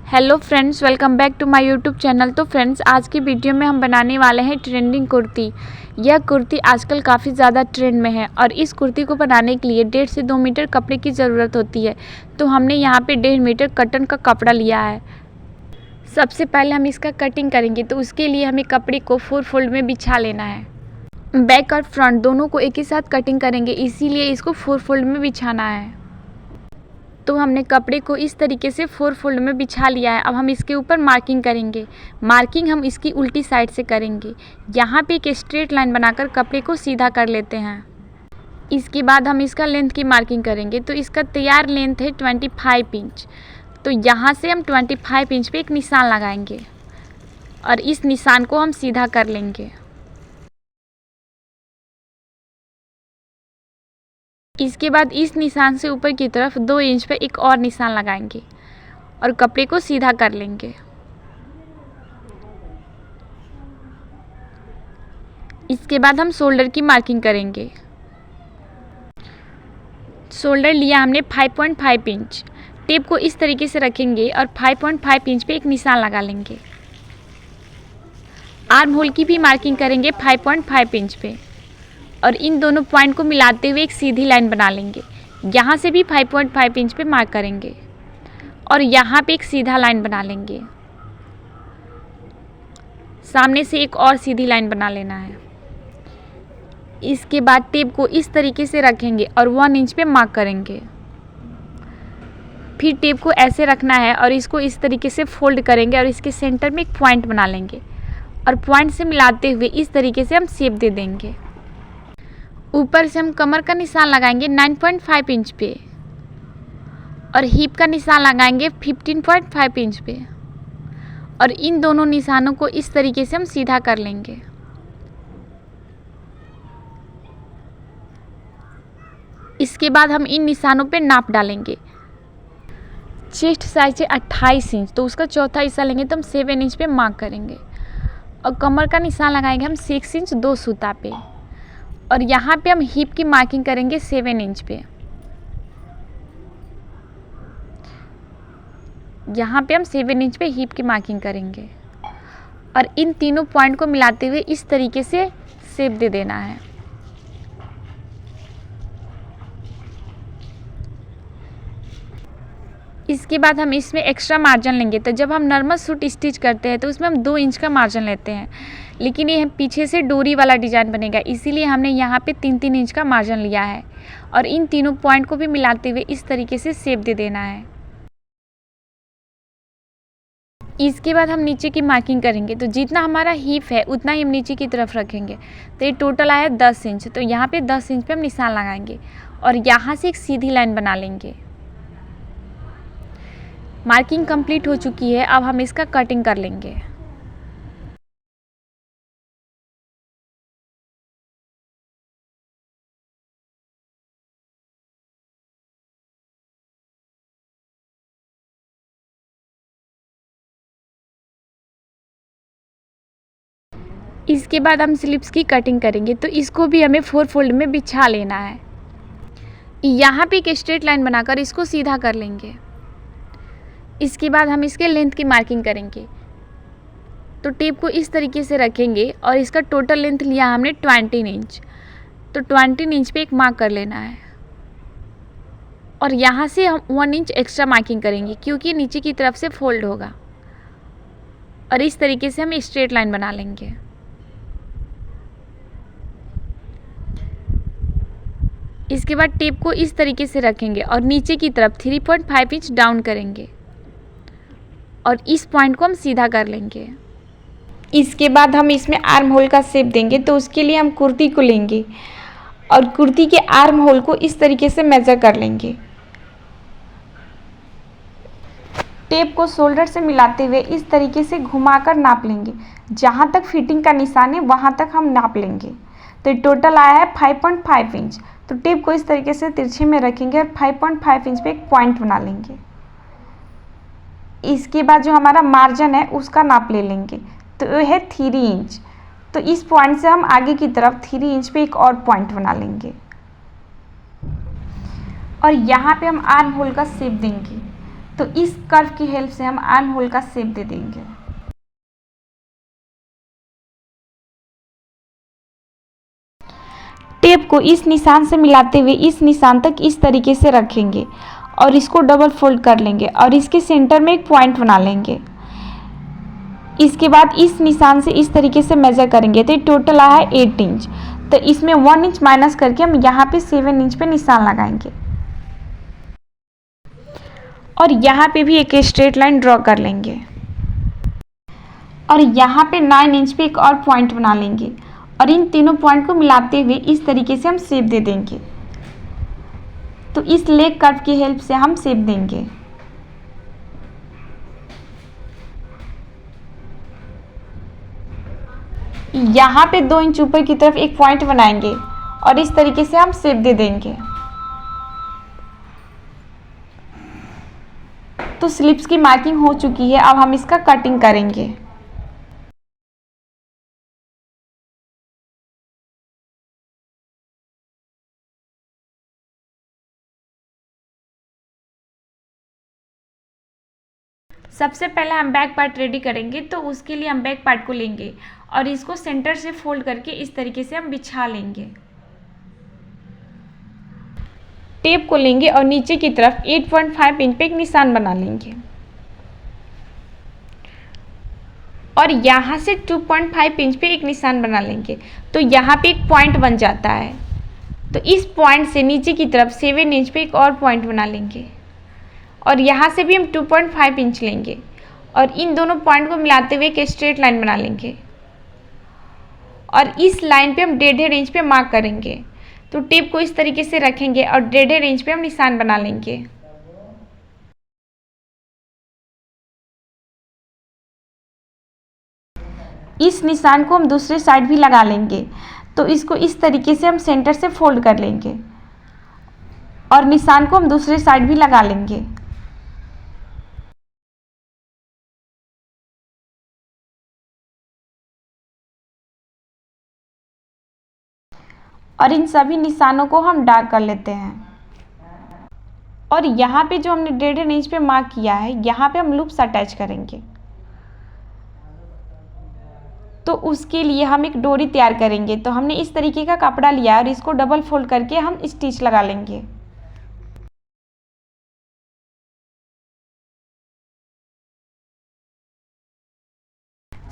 Hello friends, welcome back to my YouTube channel. तो friends, आज की वीडियो में हम बनाने वाले हैं ट्रेंडिंग कुर्ती। यह कुर्ती आजकल काफ़ी ज़्यादा ट्रेंड में है और इस कुर्ती को बनाने के लिए 1.5 से 2 मीटर कपड़े की ज़रूरत होती है। तो हमने यहाँ पे 1.5 मीटर कॉटन का कपड़ा लिया है। सबसे पहले हम इसका कटिंग करेंगे, तो उसके लिए हमें कपड़े को 4 फोल्ड में बिछा लेना है। बैक और फ्रंट दोनों को एक ही साथ कटिंग करेंगे, इसीलिए इसको 4 फोल्ड में बिछाना है। तो हमने कपड़े को इस तरीके से 4 फोल्ड में बिछा लिया है। अब हम इसके ऊपर मार्किंग करेंगे। मार्किंग हम इसकी उल्टी साइड से करेंगे। यहाँ पे एक स्ट्रेट लाइन बनाकर कपड़े को सीधा कर लेते हैं। इसके बाद हम इसका लेंथ की मार्किंग करेंगे। तो इसका तैयार लेंथ है 25 इंच। तो यहाँ से हम 25 इंच पे एक निशान लगाएंगे और इस निशान को हम सीधा कर लेंगे। इसके बाद इस निशान से ऊपर की तरफ 2 इंच पर एक और निशान लगाएंगे और कपड़े को सीधा कर लेंगे। इसके बाद हम शोल्डर की मार्किंग करेंगे। शोल्डर लिया हमने 5.5 इंच। टेप को इस तरीके से रखेंगे और 5.5 इंच पे एक निशान लगा लेंगे। आर्म होल की भी मार्किंग करेंगे 5.5 इंच पे और इन दोनों पॉइंट को मिलाते हुए एक सीधी लाइन बना लेंगे। यहाँ से भी 5.5 इंच पे मार्क करेंगे और यहाँ पे एक सीधा लाइन बना लेंगे। सामने से एक और सीधी लाइन बना लेना है। इसके बाद टेप को इस तरीके से रखेंगे और 1 इंच पे मार्क करेंगे। फिर टेप को ऐसे रखना है और इसको इस तरीके से फोल्ड करेंगे और इसके सेंटर में एक पॉइंट बना लेंगे और पॉइंट से मिलाते हुए इस तरीके से हम शेप दे देंगे। ऊपर से हम कमर का निशान लगाएंगे 9.5 इंच पे और हिप का निशान लगाएंगे 15.5 इंच पे और इन दोनों निशानों को इस तरीके से हम सीधा कर लेंगे। इसके बाद हम इन निशानों पे नाप डालेंगे। चेस्ट साइज है 28 इंच, तो उसका चौथा हिस्सा लेंगे तो हम 7 इंच पे मार्क करेंगे और कमर का निशान लगाएंगे हम 6 इंच 2 सूता पे और यहाँ पे हम हिप की मार्किंग करेंगे 7 इंच पे। यहाँ पे हम 7 इंच पे हिप की मार्किंग करेंगे और इन तीनों पॉइंट को मिलाते हुए इस तरीके से शेप दे देना है। इसके बाद हम इसमें एक्स्ट्रा मार्जिन लेंगे। तो जब हम नॉर्मल सूट स्टिच करते हैं तो उसमें हम 2 इंच का मार्जिन लेते हैं, लेकिन ये पीछे से डोरी वाला डिज़ाइन बनेगा, इसीलिए हमने यहाँ पे 3-3 इंच का मार्जिन लिया है और इन तीनों पॉइंट को भी मिलाते हुए इस तरीके से शेप दे देना है। इसके बाद हम नीचे की मार्किंग करेंगे। तो जितना हमारा हिप है उतना ही हम नीचे की तरफ रखेंगे। तो ये टोटल आया 10 इंच। तो यहाँ पे 10 इंच पे हम निशान लगाएंगे और यहाँ से एक सीधी लाइन बना लेंगे। मार्किंग कंप्लीट हो चुकी है। अब हम इसका कटिंग कर लेंगे। इसके बाद हम स्लीव्स की कटिंग करेंगे। तो इसको भी हमें 4 फोल्ड में बिछा लेना है। यहाँ पे एक स्ट्रेट लाइन बनाकर इसको सीधा कर लेंगे। इसके बाद हम इसके लेंथ की मार्किंग करेंगे। तो टेप को इस तरीके से रखेंगे और इसका टोटल लेंथ लिया हमने 20 इंच। तो 20 इंच पे एक मार्क कर लेना है और यहाँ से हम 1 इंच एक्स्ट्रा मार्किंग करेंगे क्योंकि नीचे की तरफ से फोल्ड होगा और इस तरीके से हम स्ट्रेट लाइन बना लेंगे। इसके बाद टेप को इस तरीके से रखेंगे और नीचे की तरफ 3.5 इंच डाउन करेंगे और इस पॉइंट को हम सीधा कर लेंगे। इसके बाद हम इसमें आर्म होल का शेप देंगे। तो उसके लिए हम कुर्ती को लेंगे और कुर्ती के आर्म होल को इस तरीके से मेजर कर लेंगे। टेप को शोल्डर से मिलाते हुए इस तरीके से घुमाकर नाप लेंगे। जहाँ तक फिटिंग का निशान है वहाँ तक हम नाप लेंगे। तो टोटल आया है 5.5 इंच। तो टेप को इस तरीके से तिरछे में रखेंगे और 5.5 इंच पे एक पॉइंट बना लेंगे। इसके बाद जो हमारा मार्जिन है उसका नाप ले लेंगे। तो यह है 3 इंच। तो इस पॉइंट से हम आगे की तरफ 3 इंच पे एक और पॉइंट बना लेंगे और यहाँ पे हम आर्म होल का शेप देंगे। तो इस कर्व की हेल्प से हम आर्म होल का शेप दे देंगे। टेप को इस निशान से मिलाते हुए इस निशान तक इस तरीके से रखेंगे और इसको डबल फोल्ड कर लेंगे और इसके सेंटर में एक पॉइंट बना लेंगे। इसके बाद इस निशान से इस तरीके से मेजर करेंगे तो टोटल आया है 8 इंच। तो इसमें 1 इंच माइनस करके हम यहाँ पे 7 इंच पे निशान लगाएंगे और यहाँ पे भी एक स्ट्रेट लाइन ड्रॉ कर लेंगे और यहाँ पे 9 इंच पे एक और पॉइंट बना लेंगे और इन तीनों पॉइंट को मिलाते हुए इस तरीके से हम शेप दे देंगे। तो इस लेग कर्व की हेल्प से हम शेप देंगे। यहाँ पे 2 इंच ऊपर की तरफ एक पॉइंट बनाएंगे और इस तरीके से हम शेप दे देंगे। तो स्लिप्स की मार्किंग हो चुकी है, अब हम इसका कटिंग करेंगे। सबसे पहले हम बैक पार्ट रेडी करेंगे, तो उसके लिए हम बैक पार्ट को लेंगे और इसको सेंटर से फोल्ड करके इस तरीके से हम बिछा लेंगे। टेप को लेंगे और नीचे की तरफ 8.5 इंच पे एक निशान बना लेंगे और यहाँ से 2.5 इंच पे एक निशान बना लेंगे। तो यहाँ पे एक पॉइंट बन जाता है। तो इस पॉइंट से नीचे की तरफ 7 इंच पे एक और पॉइंट बना लेंगे और यहाँ से भी हम 2.5 इंच लेंगे और इन दोनों पॉइंट को मिलाते हुए एक स्ट्रेट लाइन बना लेंगे और इस लाइन पे हम 1.5 इंच पे मार्क करेंगे। तो टेप को इस तरीके से रखेंगे और 1.5 इंच पे हम निशान बना लेंगे। इस निशान को हम दूसरे साइड भी लगा लेंगे। तो इसको इस तरीके से हम सेंटर से फोल्ड कर लेंगे और निशान को हम दूसरे साइड भी लगा लेंगे। और इन सभी निशानों को हम डार्क कर लेते हैं और यहाँ पे जो हमने 1.5 इंच पे मार्क किया है, यहाँ पे हम लूप्स अटैच करेंगे। तो उसके लिए हम एक डोरी तैयार करेंगे। तो हमने इस तरीके का कपड़ा लिया और इसको डबल फोल्ड करके हम स्टिच लगा लेंगे।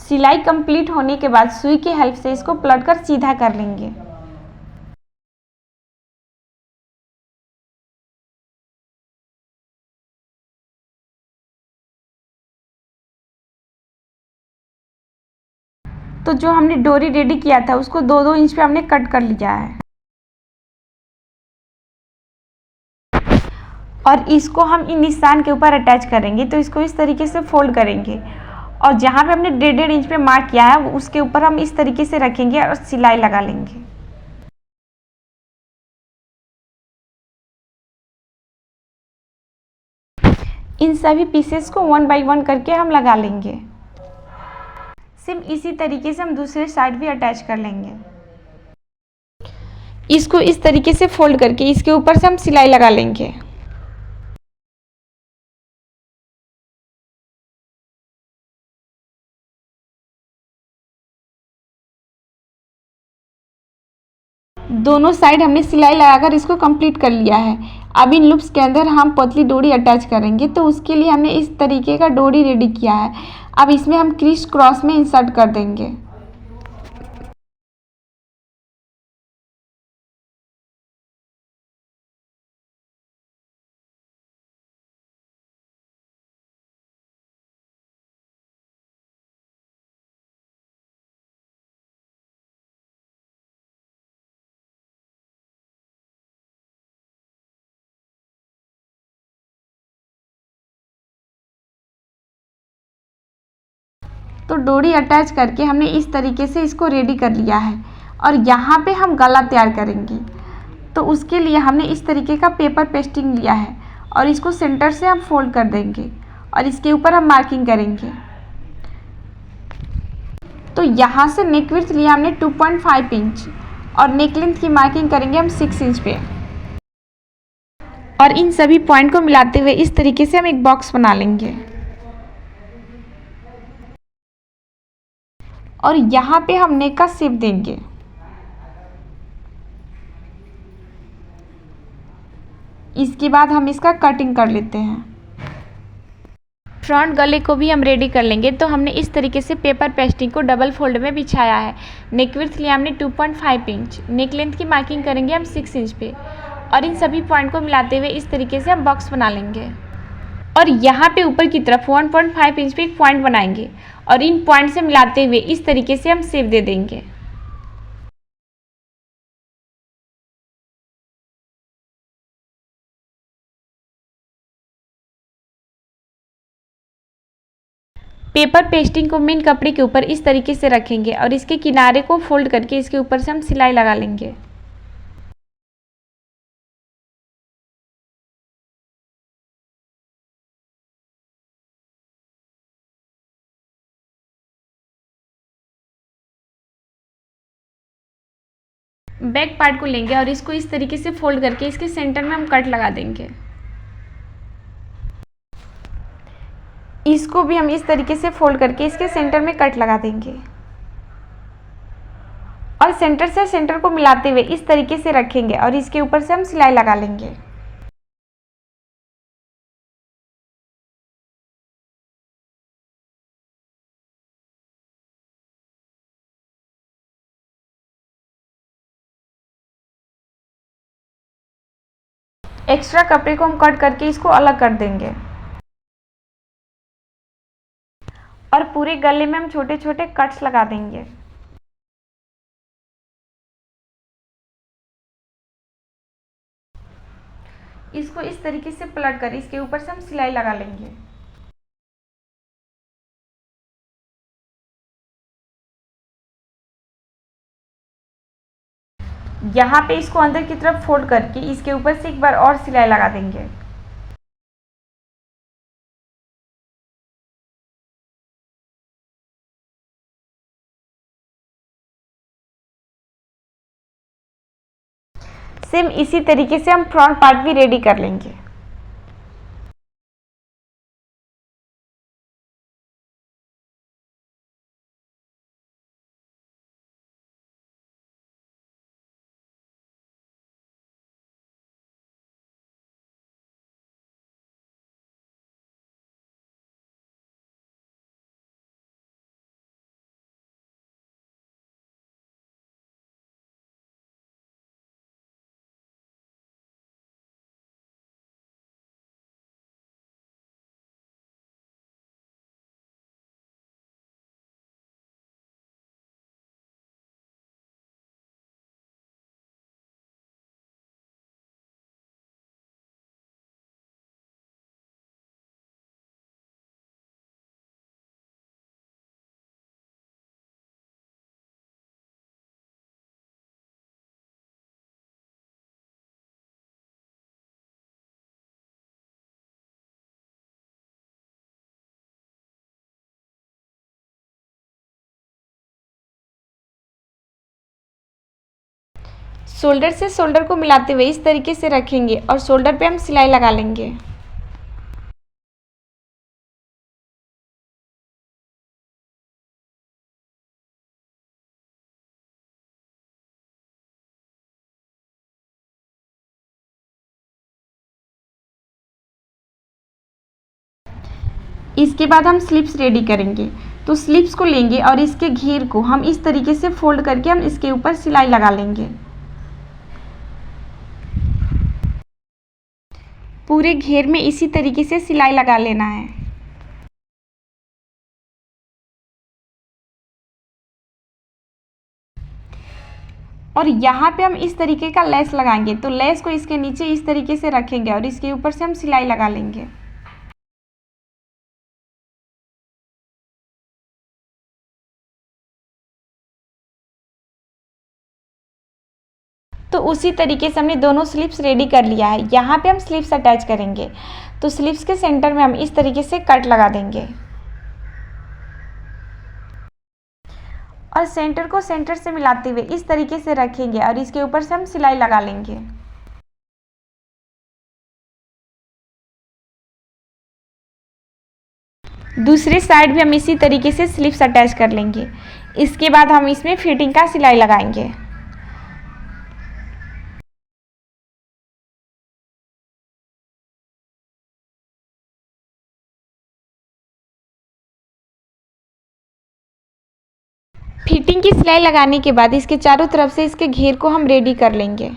सिलाई कंप्लीट होने के बाद सुई की हेल्प से इसको पलट कर सीधा कर लेंगे। तो जो हमने डोरी रेडी किया था उसको 2-2 इंच पे हमने कट कर लिया है और इसको हम इन निशान के ऊपर अटैच करेंगे। तो इसको इस तरीके से फोल्ड करेंगे और जहाँ पे हमने 1.5 इंच पे मार्क किया है उसके ऊपर हम इस तरीके से रखेंगे और सिलाई लगा लेंगे। इन सभी पीसेस को 1 बाय 1 करके हम लगा लेंगे। सेम इसी तरीके से हम दूसरे साइड भी अटैच कर लेंगे। इसको इस तरीके से फोल्ड करके इसके ऊपर से हम सिलाई लगा लेंगे। दोनों साइड हमने सिलाई लगाकर इसको कंप्लीट कर लिया है। अब इन लूप्स के अंदर हम पतली डोरी अटैच करेंगे। तो उसके लिए हमने इस तरीके का डोरी रेडी किया है। अब इसमें हम क्रिस क्रॉस में इंसर्ट कर देंगे। तो डोरी अटैच करके हमने इस तरीके से इसको रेडी कर लिया है और यहाँ पे हम गला तैयार करेंगे। तो उसके लिए हमने इस तरीके का पेपर पेस्टिंग लिया है और इसको सेंटर से हम फोल्ड कर देंगे और इसके ऊपर हम मार्किंग करेंगे। तो यहाँ से नेक विड्थ लिया हमने 2.5 इंच और नेक लेंथ की मार्किंग करेंगे हम 6 इंच पे और इन सभी पॉइंट को मिलाते हुए इस तरीके से हम एक बॉक्स बना लेंगे। और यहाँ पे हम नेक का शेप देंगे। इसके बाद हम इसका कटिंग कर लेते हैं। फ्रंट गले को भी हम रेडी कर लेंगे। तो हमने इस तरीके से पेपर पेस्टिंग को डबल फोल्ड में बिछाया है। नेक विड्थ लिया हमने 2.5 इंच। नेक लेंथ की मार्किंग करेंगे हम 6 इंच पे। और इन सभी पॉइंट को मिलाते हुए इस तरीके से हम बॉक्स बना लेंगे। और यहाँ पे ऊपर की तरफ 1.5 इंच पे एक पॉइंट बनाएंगे और इन पॉइंट से मिलाते हुए इस तरीके से हम शेप दे देंगे। पेपर पेस्टिंग को मेन कपड़े के ऊपर इस तरीके से रखेंगे और इसके किनारे को फोल्ड करके इसके ऊपर से हम सिलाई लगा लेंगे। बैक पार्ट को लेंगे और इसको इस तरीके से फोल्ड करके इसके सेंटर में हम कट लगा देंगे। इसको भी हम इस तरीके से फोल्ड करके इसके सेंटर में कट लगा देंगे और सेंटर से सेंटर को मिलाते हुए इस तरीके से रखेंगे और इसके ऊपर से हम सिलाई लगा लेंगे। एक्स्ट्रा कपड़े को हम कट करके इसको अलग कर देंगे और पूरे गले में हम छोटे छोटे कट्स लगा देंगे। इसको इस तरीके से पलट कर इसके ऊपर से हम सिलाई लगा लेंगे। यहाँ पे इसको अंदर की तरफ फोल्ड करके इसके ऊपर से एक बार और सिलाई लगा देंगे। सेम इसी तरीके से हम फ्रंट पार्ट भी रेडी कर लेंगे। शोल्डर से शोल्डर को मिलाते हुए इस तरीके से रखेंगे और शोल्डर पे हम सिलाई लगा लेंगे। इसके बाद हम स्लिप्स रेडी करेंगे। तो स्लिप्स को लेंगे और इसके घेर को हम इस तरीके से फोल्ड करके हम इसके ऊपर सिलाई लगा लेंगे। पूरे घेर में इसी तरीके से सिलाई लगा लेना है। और यहाँ पे हम इस तरीके का लेस लगाएंगे। तो लेस को इसके नीचे इस तरीके से रखेंगे और इसके ऊपर से हम सिलाई लगा लेंगे। तो उसी तरीके से हमने दोनों स्लिप्स रेडी कर लिया है। यहाँ पे हम स्लिप्स अटैच करेंगे। तो स्लिप्स के सेंटर में हम इस तरीके से कट लगा देंगे और सेंटर को सेंटर से मिलाते हुए इस तरीके से रखेंगे और इसके ऊपर से हम सिलाई लगा लेंगे। दूसरे साइड भी हम इसी तरीके से स्लिप्स अटैच कर लेंगे। इसके बाद हम इसमें फिटिंग का सिलाई लगाएंगे। फिटिंग की सिलाई लगाने के बाद इसके चारों तरफ से इसके घेर को हम रेडी कर लेंगे।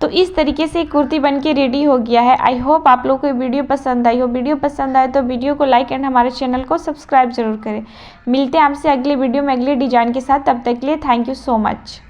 तो इस तरीके से कुर्ती बनके रेडी हो गया है। आई होप आप लोगों को वीडियो पसंद आई हो। वीडियो पसंद आए तो वीडियो को लाइक एंड हमारे चैनल को सब्सक्राइब जरूर करें। मिलते हैं आपसे अगले वीडियो में अगले डिजाइन के साथ। तब तक के लिए थैंक यू सो मच।